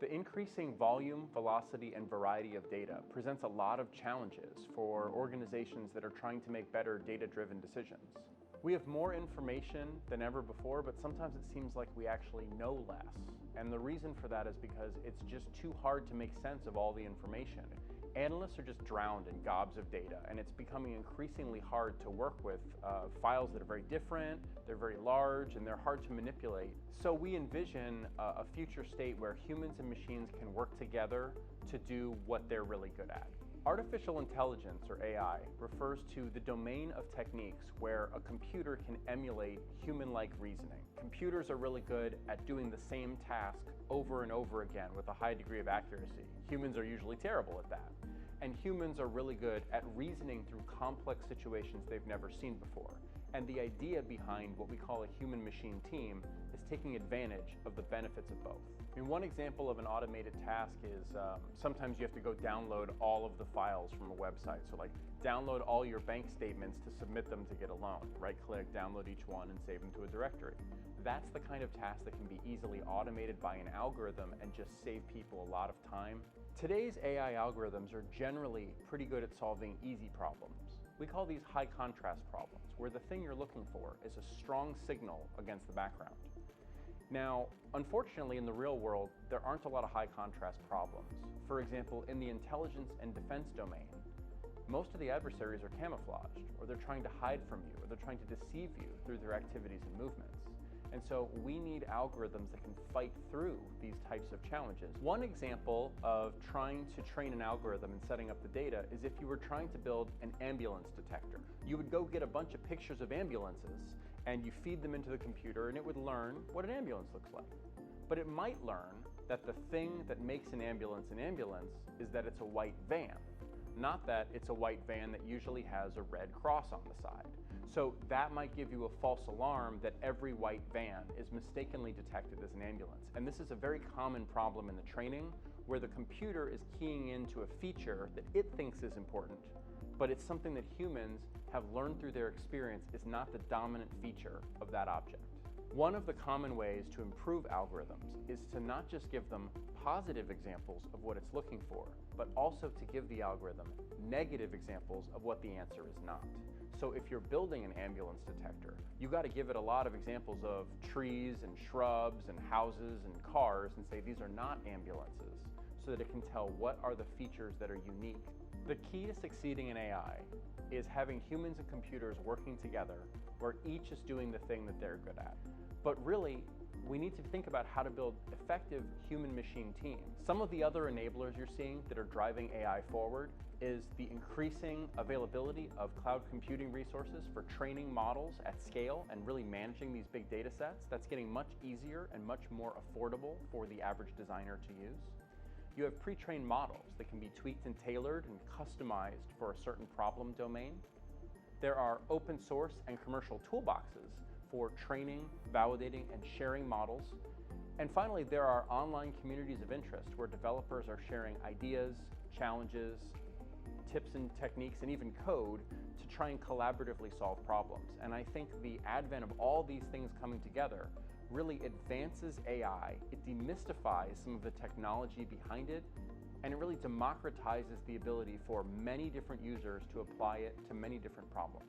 The increasing volume, velocity, and variety of data presents a lot of challenges for organizations that are trying to make better data-driven decisions. We have more information than ever before, but sometimes it seems like we actually know less. And the reason for that is because it's just too hard to make sense of all the information. Analysts are just drowned in gobs of data, and it's becoming increasingly hard to work with files that are very different, they're very large, and they're hard to manipulate. So we envision a future state where humans and machines can work together to do what they're really good at. Artificial intelligence, or AI, refers to the domain of techniques where a computer can emulate human-like reasoning. Computers are really good at doing the same task over and over again with a high degree of accuracy. Humans are usually terrible at that. And humans are really good at reasoning through complex situations they've never seen before. And the idea behind what we call a human-machine team is taking advantage of the benefits of both. I mean, one example of an automated task is sometimes you have to go download all of the files from a website. So like download all your bank statements to submit them to get a loan. Right-click, download each one, and save them to a directory. That's the kind of task that can be easily automated by an algorithm and just save people a lot of time. Today's AI algorithms are generally pretty good at solving easy problems. We call these high contrast problems, where the thing you're looking for is a strong signal against the background. Now, unfortunately, in the real world, there aren't a lot of high contrast problems. For example, in the intelligence and defense domain, most of the adversaries are camouflaged, or they're trying to hide from you, or they're trying to deceive you through their activities and movements. And so we need algorithms that can fight through these types of challenges. One example of trying to train an algorithm and setting up the data is if you were trying to build an ambulance detector. You would go get a bunch of pictures of ambulances and you feed them into the computer and it would learn what an ambulance looks like. But it might learn that the thing that makes an ambulance is that it's a white van. Not that it's a white van that usually has a red cross on the side. So that might give you a false alarm that every white van is mistakenly detected as an ambulance. And this is a very common problem in the training where the computer is keying into a feature that it thinks is important, but it's something that humans have learned through their experience is not the dominant feature of that object. One of the common ways to improve algorithms is to not just give them positive examples of what it's looking for, but also to give the algorithm negative examples of what the answer is not. So if you're building an ambulance detector, you got to give it a lot of examples of trees and shrubs and houses and cars and say these are not ambulances, so that it can tell what are the features that are unique. The key to succeeding in AI is having humans and computers working together where each is doing the thing that they're good at. But really, we need to think about how to build effective human-machine teams. Some of the other enablers you're seeing that are driving AI forward is the increasing availability of cloud computing resources for training models at scale and really managing these big data sets. That's getting much easier and much more affordable for the average designer to use. You have pre-trained models that can be tweaked and tailored and customized for a certain problem domain. There are open source and commercial toolboxes for training, validating, and sharing models. And finally, there are online communities of interest where developers are sharing ideas, challenges, tips and techniques, and even code to try and collaboratively solve problems. And I think the advent of all these things coming together really advances AI, it demystifies some of the technology behind it, and it really democratizes the ability for many different users to apply it to many different problems.